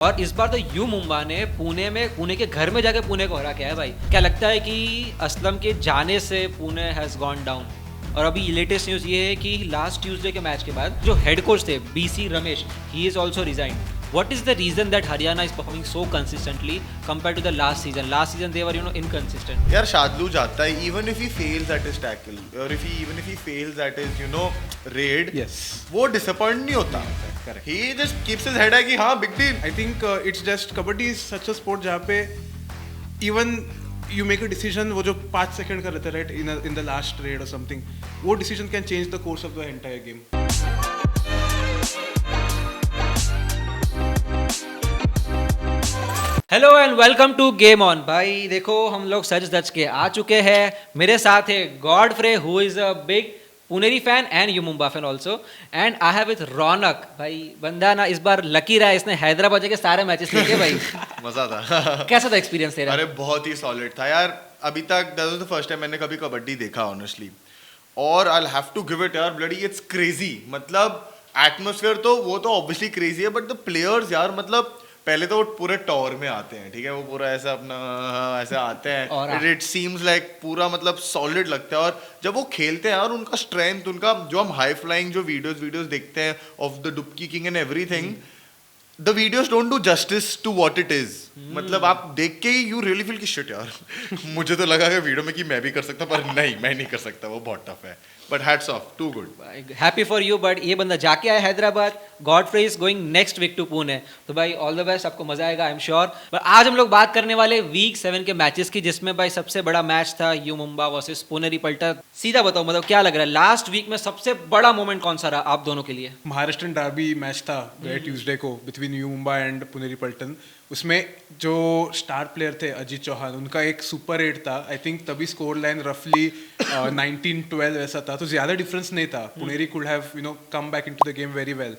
और इस बार तो यू मुंबा ने पुणे के घर में जाके पुणे को हरा के है भाई। क्या लगता है कि असलम के जाने से पुणे हैज गॉन डाउन? और अभी लेटेस्ट न्यूज़ ये है कि लास्ट ट्यूसडे के मैच के बाद जो हेड कोच थे BC Ramesh, he is also resign. What is the reason that Haryana is performing so consistently compared to the last season? Last season they were inconsistent. यार Shadloo जाता है even if he fails at his tackle or even if he fails at his raid, Yes. वो disappoint नहीं होता. Correct. He just keeps his head है कि हाँ big deal. I think it's just kabaddi is such a sport जहाँ पे even you make a decision वो जो 5 सेकंड का रहता है right in the last raid or something, वो decision can change the course of the entire game. Hello and welcome to game on. भाई देखो हम लोग सच धज के आ चुके हैं. मेरे साथ है Godfrey who is a big Puneri fan and U Mumba fan also, and I have with Raunak. भाई बंदा ना इस बार लकी रहा है, इसने हैदराबाद के सारे मैचेस देखे भाई. मजा था. कैसा था एक्सपीरियंस तेरा? अरे बहुत ही सॉलिड था यार. अभी तक that was the first time मैंने कभी कबड्डी देखा ऑनेस्टली, और I have to give it यार, ब्लडी इट्स क्रेजी. मतलब एटमॉस्फेयर तो वो तो ऑब्वियसली क्रेजी है, बट द प्लेयर्स यार, मतलब पहले तो वो पूरे टॉर में आते हैं, ठीक है, वो पूरा ऐसा अपना ऐसे आते हैं, इट सीम्स लाइक पूरा मतलब सॉलिड लगता है. और जब वो खेलते हैं यार, उनका स्ट्रेंथ, उनका जो हम हाई फ्लाइंग जो वीडियोस देखते हैं of the dubki king and everything, the videos don't do justice to what it is. मतलब आप देख के ही यू रियली फील कि शिट यार, मुझे तो लगा कि वीडियो में कि मैं भी कर सकता, पर नहीं, मैं नहीं कर सकता, वो बहुत टफ है. But hats off, too good. Happy for you. But ये बंदा जाके आया Hyderabad. Godfrey is going next week to Pune. तो भाई ऑल द बेस्ट, आपको मजा आएगा आई एम श्योर. पर आज हम लोग बात करने वाले वीक 7 के मैचेस की, जिसमें भाई सबसे बड़ा मैच था यू मुंबा वर्सेस पुनेरी पल्टन. सीधा बताओ, मतलब क्या लग रहा है लास्ट वीक में सबसे बड़ा मोमेंट कौन सा रहा आप दोनों के लिए? महाराष्ट्र डर्बी मैच था गए ट्यूसडे को between U Mumba and Puneri Paltan. उसमें जो स्टार प्लेयर थे अजीत चौहान, उनका एक सुपर 8 था. आई थिंक तभी स्कोर लाइन रफली 19-12 ऐसा था, तो ज़्यादा डिफरेंस नहीं था. Puneri could have come back into the game very well.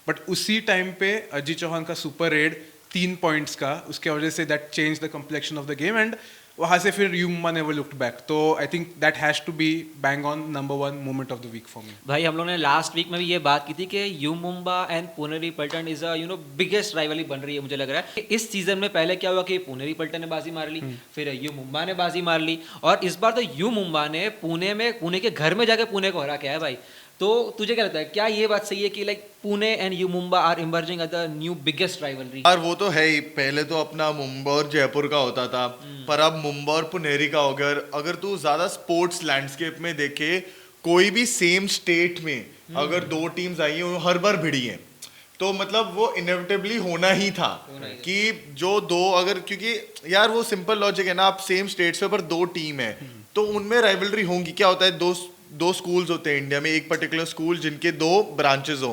But उसी टाइम पे अजीत चौहान का सुपर 8 3 पॉइंट्स का, उसके वजह से that change the complexion of the game, and वहाँ से फिर U Mumba never looked back. तो I think that has to be bang on number 1 moment of the week for me. भाई हम लोग ने लास्ट वीक में भी ये बात की थी कि U Mumba and Puneri Paltan is a biggest rivalry बन रही है. मुझे लग रहा है इस सीजन में पहले क्या हुआ कि पुनेरी पल्टन ने बाजी मार ली, फिर यू मुंबा ने बाजी मार ली, और इस बार तो यू मुंबा ने पुणे के घर में जाके पुणे को हरा के है भाई. तो तुझे क्या लगता है, क्या ये बात सही है कि like Pune and U Mumba are emerging as the new biggest rivalry? यार वो तो है ही. पहले तो अपना मुंबई और जयपुर का होता था, पर अब मुंबई और पुनेरी का हो गया. अगर तू ज्यादा स्पोर्ट्स लैंडस्केप में देखे, कोई भी सेम स्टेट में अगर 2 टीम्स आई हैं, हर बार भिड़ी हैं, तो मतलब वो इनएविटेबली होना ही था कि जो 2 अगर, क्योंकि यार वो सिंपल लॉजिक है ना, आप सेम स्टेट्स पे पर 2 टीम है, तो उनमें राइवलरी होंगी. क्या होता है, दो स्कूल्स होते हैं इंडिया में, एक पर्टिकुलर स्कूल जिनके 2 ब्रांचेस हो,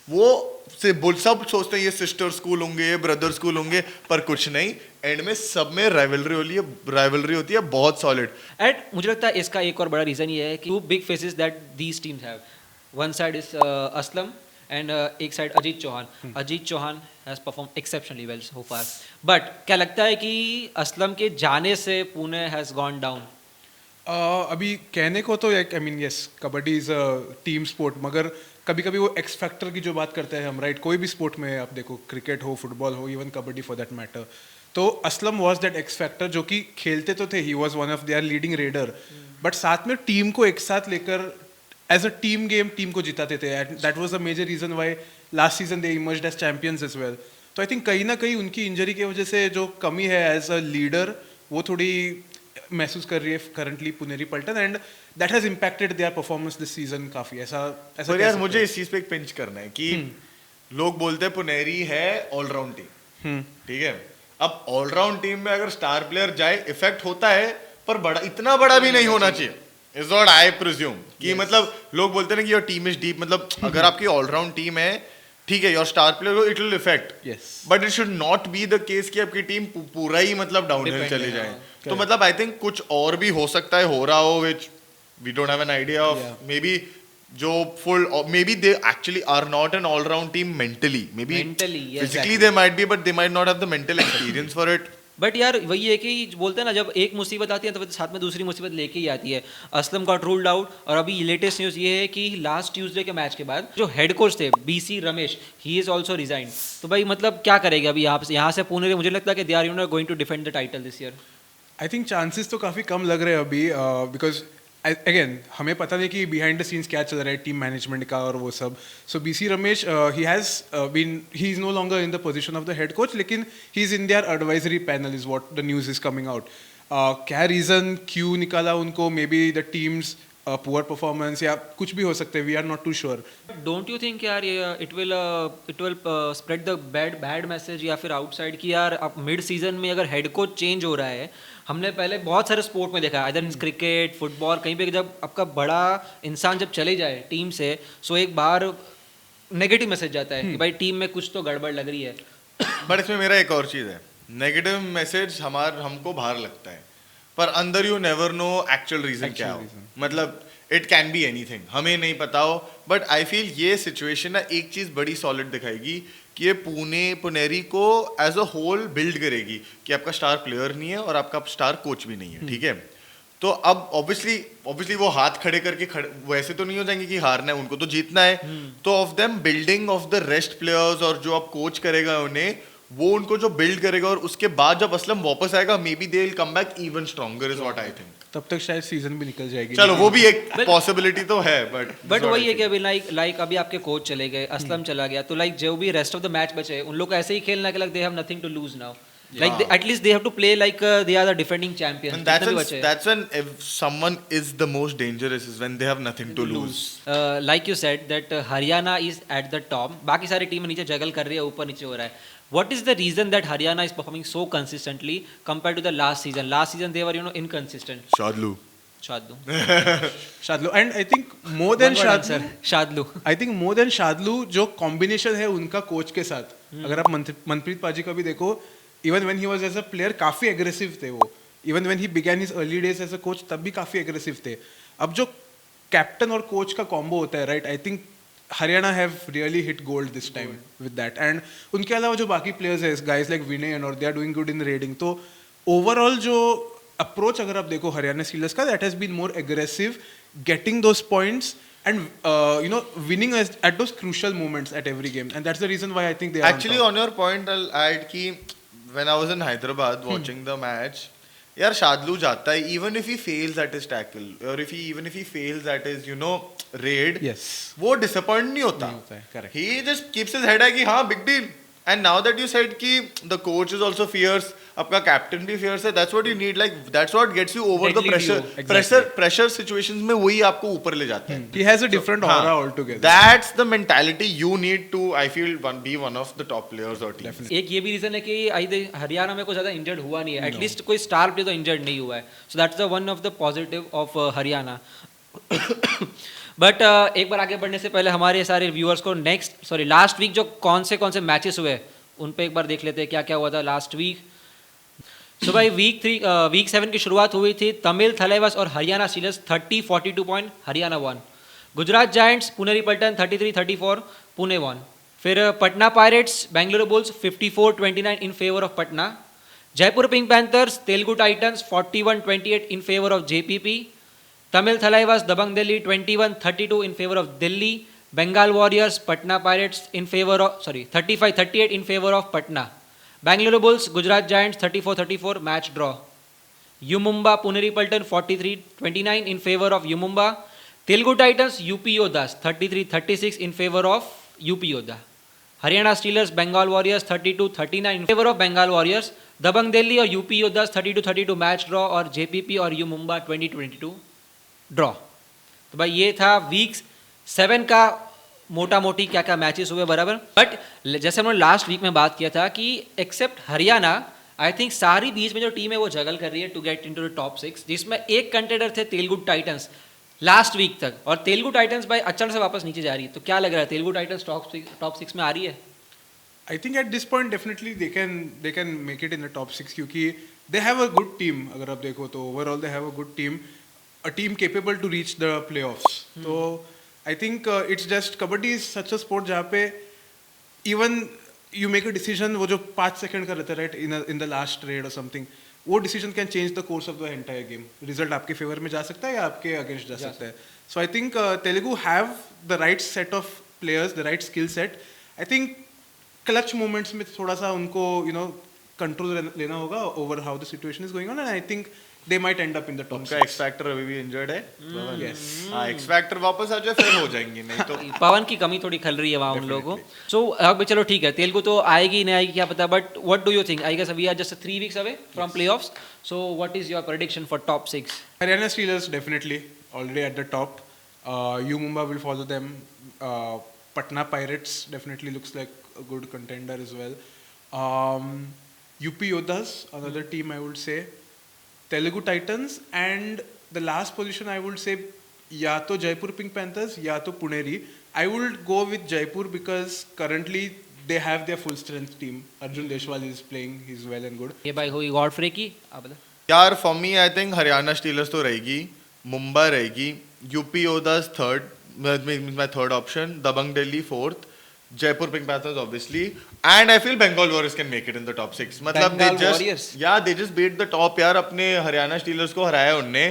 वो से सब सोचते हैं ये सिस्टर स्कूल होंगे, ये ब्रदर स्कूल होंगे, पर कुछ नहीं. एंड में सब में राइवलरी होती है बहुत सॉलिड. एंड मुझे लगता है इसका एक और बड़ा रीजन ये है कि 2 big faces that these teams have. One side is Aslam and एक side Ajit Chauhan. Ajit Chauhan has perform exceptionally well so far. But क्या लगता है कि असलम के जाने से पुणे हैज गॉन डाउन? अभी कहने को तो I mean yes, kabaddi is a team sport, मगर कभी कभी वो एक्स फैक्टर की जो बात करते हैं हम, राइट, कोई भी स्पोर्ट में आप देखो, क्रिकेट हो, फुटबॉल हो, even kabaddi for that matter, तो Aslam was that X factor जो कि खेलते तो थे, he was one of their leading raider, but साथ में टीम को एक साथ लेकर as a team game team को जिताते थे. That was a major reason why last season they emerged as champions as well. तो आई थिंक कहीं ना कहीं उनकी इंजरी की वजह से जो कमी है एज अ लीडर, वो थोड़ी महसूस कर रही है currently Puneri Paltan, and that has impacted their performance this season काफी. ऐसा पर यार मुझे इस चीज पे एक पिंच करना है कि लोग बोलते हैं पुनेरी है ऑलराउंड टीम, ठीक है. अब ऑलराउंड टीम में अगर स्टार प्लेयर जाए, इफेक्ट होता है, पर बड़ा, इतना बड़ा भी नहीं होना चाहिए, इज व्हाट आई प्रिज्यूम. कि मतलब लोग बोलते हैं ना कि योर टीम इज डीप, मतलब अगर आपकी ऑलराउंड टीम है, ठीक है, your star player, it will effect, but it should not be the case कि आपकी टीम पूरा ही मतलब डाउनहिल चली जाए. तो मतलब आई थिंक कुछ और भी हो सकता है, हो रहा हो, which we don't have an idea of. Maybe जो full, maybe they actually are not an all round team mentally, maybe physically they might be, but they might not have the mental experience for it. But यार वही है कि बोलते हैं ना, जब एक मुसीबत आती है तो साथ में दूसरी मुसीबत लेके ही आती है। असलम गॉट रूल्ड आउट, और अभी लेटेस्ट न्यूज़ ये है कि लास्ट ट्यूसडे के मैच के बाद जो हेड कोच थे BC Ramesh, he is also resign. तो भाई मतलब क्या करेगा अभी यहाँ से पुणे? मुझे लगता है कि they are going to defend the title this year. I think chances तो काफ़ी कम लग रहे हैं अभी, बिकॉज अगेन हमें पता नहीं कि बिहाइंड द सीन्स क्या चल रहा है टीम मैनेजमेंट का और वो सब। So BC Ramesh he has been, he is no longer in the position of the head coach, लेकिन he is in their advisory panel is what the news is coming out. क्या reason क्यों निकाला उनको, maybe the team's poor performance या कुछ भी हो सकते हैं, we are not too sure. Don't you think यार it will spread the bad message, या फिर आउटसाइड की यार अब मिड सीजन में अगर हेड कोच चेंज हो रहा है, हमने पहले बहुत सारे स्पोर्ट में देखा है, इधर क्रिकेट फुटबॉल कहीं पे, जब आपका बड़ा इंसान जब चले जाए टीम से, सो एक बार नेगेटिव मैसेज जाता है कि भाई टीम में कुछ तो गड़बड़ लग रही है। बट इसमें मेरा एक और चीज़ है, नेगेटिव मैसेज हमको बाहर लगता है, पर अंदर you never know actual reason क्या हो। मतलब इट कैन बी एनीथिंग, हमें नहीं पता हो। बट आई फील ये सिचुएशन ना एक चीज़ बड़ी सॉलिड दिखाएगी कि ये पुनेरी को एज अ होल बिल्ड करेगी कि आपका स्टार प्लेयर नहीं है और आपका स्टार कोच भी नहीं है, ठीक है। तो अब ऑब्वियसली वो हाथ खड़े करके वैसे तो नहीं हो जाएंगे कि हारना है, उनको तो जीतना है। तो of them building of the rest players, और जो अब कोच करेगा उन्हें, वो उनको जो बिल्ड करेगा, और उसके बाद जब असलम वापस आएगा, may be they will come back even stronger, is what I think. तब तक शायद सीजन भी निकल जाएगी। चलो वो भी एक पॉसिबिलिटी तो है, बट वही है कि अभी लाइक अभी आपके कोच चले गए, असलम चला गया, तो लाइक जो भी रेस्ट ऑफ द मैच बचे उन लोग को ऐसे ही खेलना कि like they have nothing to lose now, like at least they have to play like they are the defending champions. And that's when if someone is the most dangerous is when they have nothing to lose. Like you said that Haryana is at the top, बाकी सारी team नीचे जगल कर रही है, ऊपर नीचे हो रहा है। What is the reason that Haryana is performing so consistently compared to the last season? Last season they were inconsistent. Shadlu. Shadloo, and I think more than Shadloo, I think more than Shadloo जो combination है उनका coach के साथ, अगर आप मनप्रीत पाजी का भी देखो, even when he was as a player काफी एग्रेसिव थे वो, even when he began his early days as a coach तब भी काफी एग्रेसिव थे। अब जो कैप्टन और कोच का कॉम्बो होता है, right, I think Haryana have really hit gold this time with that. And उनके अलावा जो बाकी प्लेयर्स है, गाइज लाइक विनय एंड और they are doing good in raiding. तो ओवरऑल जो अप्रोच अगर आप देखो हरियाणा स्टीलर्स का, that has been more aggressive, getting those points and winning at those crucial moments at every game, and that's the reason why I think they are actually on your point. I'll add कि when I was in Hyderabad watching the match, यार Shadloo जाता है, even if he fails at his tackle or even if he fails at his raid, yes, वो disappoint नहीं होता है, correct. He just keeps his head है कि हाँ big deal. And now that you said कि the coach is also fierce, आपका captain भी fierce है, that's what you need, like that's what gets you over the pressure. Pressure situations में वही आपको ऊपर ले जाता है. He has a different aura altogether. That's the mentality you need to, I feel, be one of the top players or teams. एक ये भी रीजन है कि हरियाणा में कोई ज्यादा इंजर्ड हुआ नहीं है, एटलीस्ट कोई स्टार प्लेयर तो इंजर्ड नहीं हुआ है, so that's the one of the positive of Haryana. But एक बार आगे बढ़ने से पहले हमारे सारे व्यूअर्स को लास्ट वीक जो कौन से मैचेस हुए उन पे एक बार देख लेते हैं क्या क्या हुआ था लास्ट वीक। सो भाई वीक 7 की शुरुआत हुई थी, तमिल थलेवास और Haryana Steelers 30-42 point, Haryana won. Gujarat Giants Puneri Paltan 33-34, Pune won. फिर Patna Pirates Bengaluru Bulls 54-29 in favour of Patna. Jaipur Pink Panthers Telugu Titans 41-28 in favour of JPP। Tamil Thalaivas Dabang Delhi 21-32 in favor of Delhi. Bengal Warriors Patna Pirates in favor of 35-38 in favor of Patna. Bangalore Bulls Gujarat Giants 34-34 match draw. Mumba Puneri Paltan 43-29 in favor of Mumba. Telugu Titans UP Yodhas 33-36 in favor of UP Yodha. Haryana Steelers Bengal Warriors 32-39 in favor of Bengal Warriors. Dabang Delhi और UP Yodhas 32-32 match draw, और JPP और Mumba 20-22 draw. तो भाई ये था week 7 का मोटा मोटी क्या क्या मैचेस हुए बराबर। बट जैसे हमने लास्ट वीक में बात किया था कि एक्सेप्ट हरियाणा, आई थिंक सारी बीच में जो टीम है वो जगल कर रही है to get into the top 6, जिसमें एक कंटेंडर थे तेलुगु टाइटंस लास्ट वीक तक, और तेलुगु टाइटंस भाई अचानक से वापस नीचे जा रही है। तो क्या लग रहा है, तेलुगु टाइटंस टॉप 6 में आ रही है? I think at this point definitely they can make it in the top 6 क्योंकि they have a good team. अगर आप देखो तो overall they have a good team, a team capable to reach the playoffs. तो I think it's just kabaddi is such a sport जहाँ पे even you make a decision, वो जो 5 second का रहता है right in the last red और something, वो decision can change the course of the entire game. Result आपके फेवर में जा सकता है या आपके अगेंस्ट जा सकता है. So I think Telugu have the right set of players, the right skill set. I think clutch moments में थोड़ा सा उनको कंट्रोल लेना होगा over how the situation is going on, and I think they might end up in the top. उनका X factor अभी भी injured है. Yes. हाँ, एक्स फैक्टर वापस आ जाए फिर हो जाएंगे, नहीं तो पवन की कमी थोड़ी खल रही है वहाँ उन लोगों को. सो अब चलो ठीक है, तेलुगु तो आएगी नहीं आएगी क्या पता, but what do you think? I guess we are just 3 weeks away from playoffs. So what is your prediction for top 6? Haryana Steelers definitely already at the top. U Mumbai will follow them. Patna Pirates definitely looks like a good contender as well. UP Yodhas, another team I would say. Telugu Titans, and the last position I would say या तो Jaipur Pink Panthers या तो Puneri. I would go with Jaipur because currently they have their full strength team. Arjun Deshwal is playing, he's well and good. ये भाई हुई Godfrey की, आप बता. यार for me I think Haryana Steelers तो रहेगी, मुंबई रहेगी, UP Yoddhas third, my third option, Dabang Delhi fourth, Jaipur Pink Panthers obviously, and I feel Bengal Warriors can make it in the top 6. मतलब Bengal Warriors? They just beat the top यार. अपने Haryana Steelers को हराया उनने.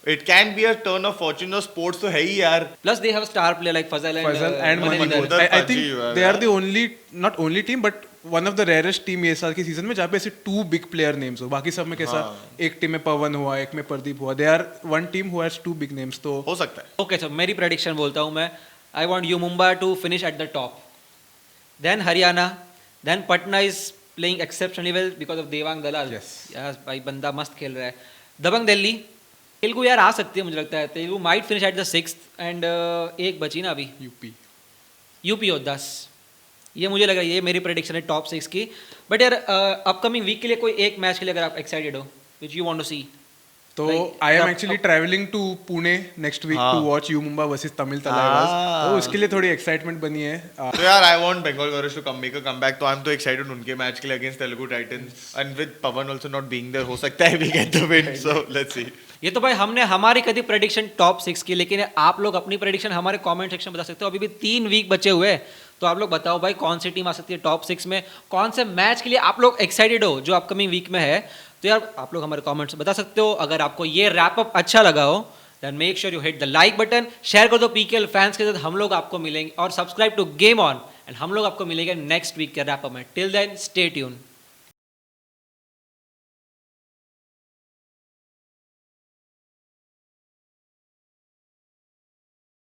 It can be a turn of fortune. और sports तो है ही यार. Plus they have star player like Fazal Faisal and Maninder. Maninder. I think Fuzzy, they are the only, not only team, but one of the rarest team ये साल की season में जहाँ पे ऐसे 2 big player names हो. बाकी सब में कैसा एक टीम में पवन हुआ, एक में प्रदीप हुआ. They are one team who has 2 big names. तो हो सकता है. ओके, सो मेरी प्रेडिक्शन बोलता हूँ मैं. I want you Mumbai to finish at the top, then Haryana, then Patna is playing exceptionally well because of Devank Dalal. Yes. यार भाई बंदा मस्त खेल रहा है. दबंग दिल्ली, तेलुगु यार आ सकती है मुझे लगता है. Telugu might finish at the 6th, and एक बची ना अभी, UP. यूपी योद्धास. ये मुझे लगा, ये मेरी प्रेडिक्शन है टॉप 6 की. बट यार अपकमिंग वीक के लिए कोई एक मैच के लिए अगर आप एक्साइटेड हो, विच यू वांट टू सी. तो Like, I am the- actually traveling to Pune next week हाँ. to watch U Mumbai versus Tamil Talaivas. हाँ. तो उसके लिए थोड़ी एक्साइटमेंट बनी है. तो यार I want Bengal Warriors to make a comeback. तो आई एम तो एक्साइटेड उनके मैच के लिए against Telugu Titans, and with Pawan also not being there हो सकता है we get the win. So let's see. ये तो भाई हमने हमारी कभी प्रेडिक्शन टॉप 6 की, लेकिन आप लोग अपनी प्रेडिक्शन हमारे कमेंट सेक्शन में बता सकते हो. अभी भी 3 वीक बचे हुए हैं, तो आप लोग बताओ भाई कौन सी टीम आ सकती है टॉप 6 में, कौन से मैच के लिए आप लोग एक्साइटेड हो जो अपकमिंग वीक में है. तो यार आप लोग हमारे कमेंट्स में बता सकते हो. अगर आपको ये रैप अप अच्छा लगा हो, then make sure you hit the like button, share कर दो पीकेएल फैंस के साथ. हम लोग आपको मिलेंगे, और subscribe to game On, and हम लोग आपको मिलेंगे नेक्स्ट वीक के रैप अप में. Till then stay tune.